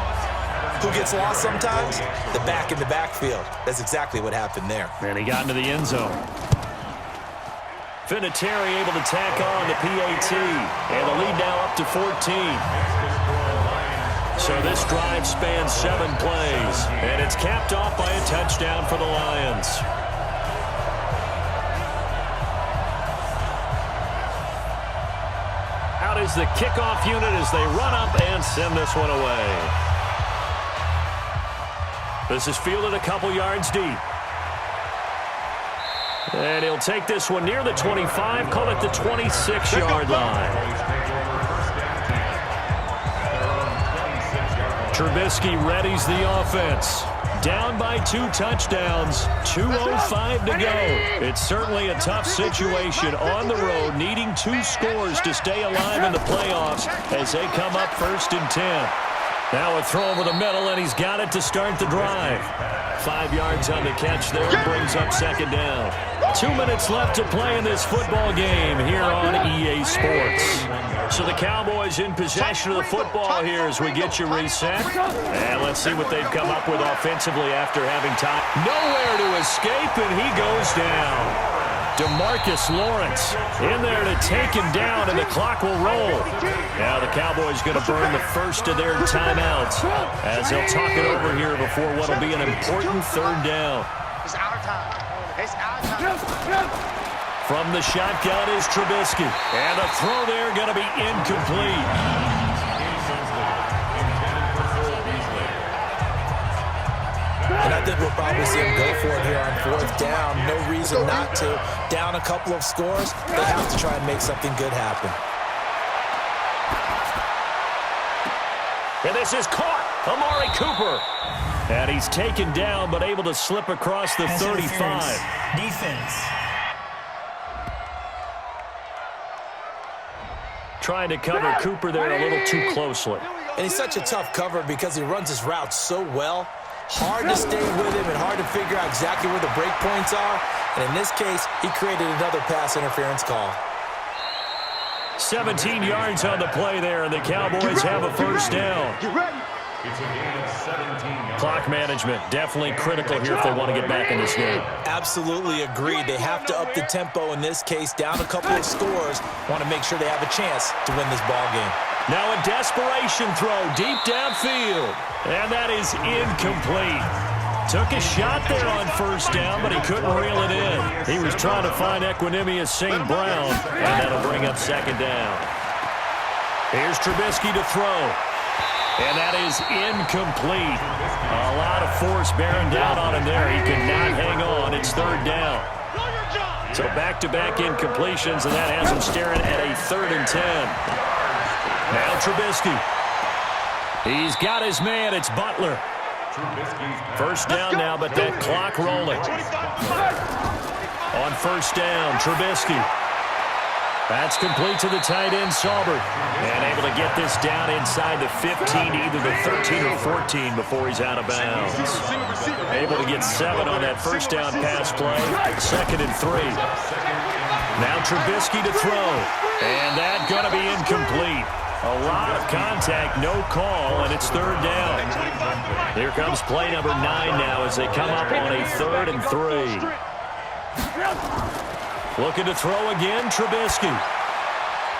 Who gets lost sometimes? The back in the backfield. That's exactly what happened there. And he got into the end zone. Vinatieri able to tack on the PAT, and the lead now up to 14. So this drive spans 7 plays, and it's capped off by a touchdown for the Lions. Out is the kickoff unit as they run up and send this one away. This is fielded a couple yards deep. And he'll take this one near the 25, call it the 26-yard line. Trubisky readies the offense. Down by 2 touchdowns, 2:05 to go. It's certainly a tough situation on the road, needing 2 scores to stay alive in the playoffs as they come up 1st and 10. Now a throw over the middle, and he's got it to start the drive. 5 yards on the catch there, brings up second down. 2 minutes left to play in this football game here on EA Sports. So the Cowboys in possession of the football here as we get you reset. And let's see what they've come up with offensively after having time. Nowhere to escape, and he goes down. DeMarcus Lawrence in there to take him down, and the clock will roll. Now the Cowboys going to burn the first of their timeouts as they'll talk it over here before what will be an important third down. It's our time. It's our time. From the shotgun is Trubisky, and the throw there going to be incomplete. And I think we'll probably see him go for it here on fourth down. No reason not to. Down a couple of scores, they have to try and make something good happen. And this is caught. Amari Cooper. And he's taken down, but able to slip across the 35. Defense. Trying to cover Cooper there a little too closely. And he's such a tough cover because he runs his route so well. Hard to stay with him and hard to figure out exactly where the break points are. And in this case, he created another pass interference call. 17 yards on the play there, and the Cowboys have a first down. It's a gain of 17 yards. Clock management definitely critical here if they want to get back in this game. Absolutely agreed. They have to up the tempo in this case, down a couple of scores. Want to make sure they have a chance to win this ball game. Now a desperation throw deep downfield, and that is incomplete. Took a shot there on first down, but he couldn't reel it in. He was trying to find Equinemius St. Brown, and that'll bring up second down. Here's Trubisky to throw, and that is incomplete. A lot of force bearing down on him there. He could not hang on. It's third down. So back-to-back incompletions, and that has him staring at a 3rd and 10. Now Trubisky. He's got his man. It's Butler. First down now, but that clock rolling. On first down, Trubisky. That's complete to the tight end, Saubert. And able to get this down inside the 15, either the 13 or 14 before he's out of bounds. Able to get 7 on that first down pass play. 2nd and 3. Now Trubisky to throw. And that going to be incomplete. A lot of contact, no call, and it's third down. Here comes play number 9 now as they come up on a 3rd and 3. Looking to throw again, Trubisky.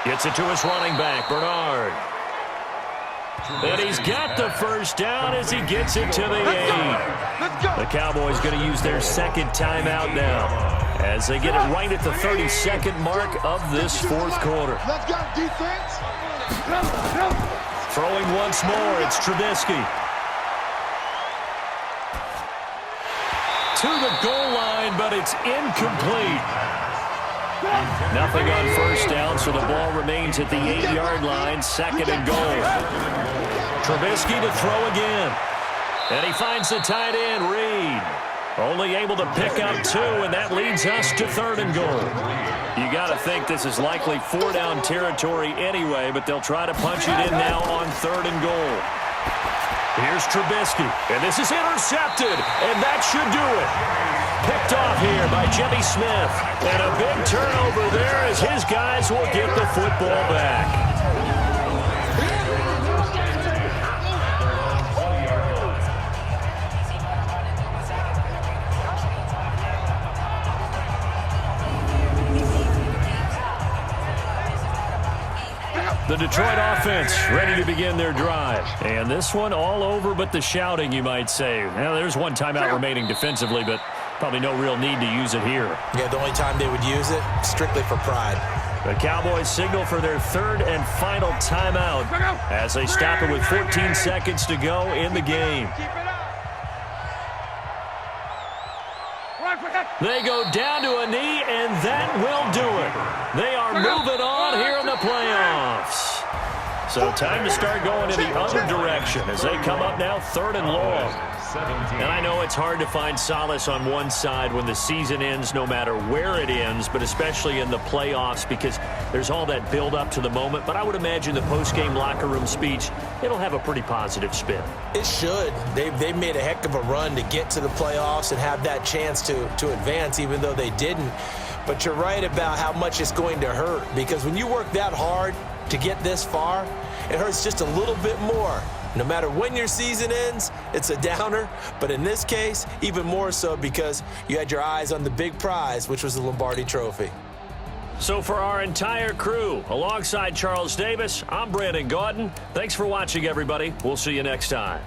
Gets it to his running back, Bernard. And he's got the first down as he gets it to the 8. The Cowboys going to use their second timeout now as they get it right at the 32nd mark of this fourth quarter. Let's go, defense. Throwing once more, it's Trubisky. To the goal line, but it's incomplete. Nothing on first down, so the ball remains at the 8-yard line, 2nd and goal. Trubisky to throw again. And he finds the tight end, Reed. Only able to pick up 2, and that leads us to 3rd and goal. You got to think this is likely 4-down territory anyway, but they'll try to punch it in now on 3rd and goal. Here's Trubisky, and this is intercepted, and that should do it. Picked off here by Jimmy Smith, and a big turnover there as his guys will get the football back. The Detroit offense ready to begin their drive. And this one all over but the shouting, you might say. Now, there's one timeout remaining defensively, but probably no real need to use it here. Yeah, the only time they would use it, strictly for pride. The Cowboys signal for their 3rd and final timeout as they stop it with 14 seconds to go in the game. They go down to a knee, and that will do it. They are moving on here in the playoffs. So time to start going in the other direction as they come up now 3rd and long. And I know it's hard to find solace on one side when the season ends, no matter where it ends, but especially in the playoffs because there's all that build up to the moment. But I would imagine the post-game locker room speech, it'll have a pretty positive spin. It should. They've made a heck of a run to get to the playoffs and have that chance to advance, even though they didn't. But you're right about how much it's going to hurt, because when you work that hard to get this far, it hurts just a little bit more. No matter when your season ends, it's a downer. But in this case, even more so because you had your eyes on the big prize, which was the Lombardi Trophy. So for our entire crew, alongside Charles Davis, I'm Brandon Gaudin. Thanks for watching, everybody. We'll see you next time.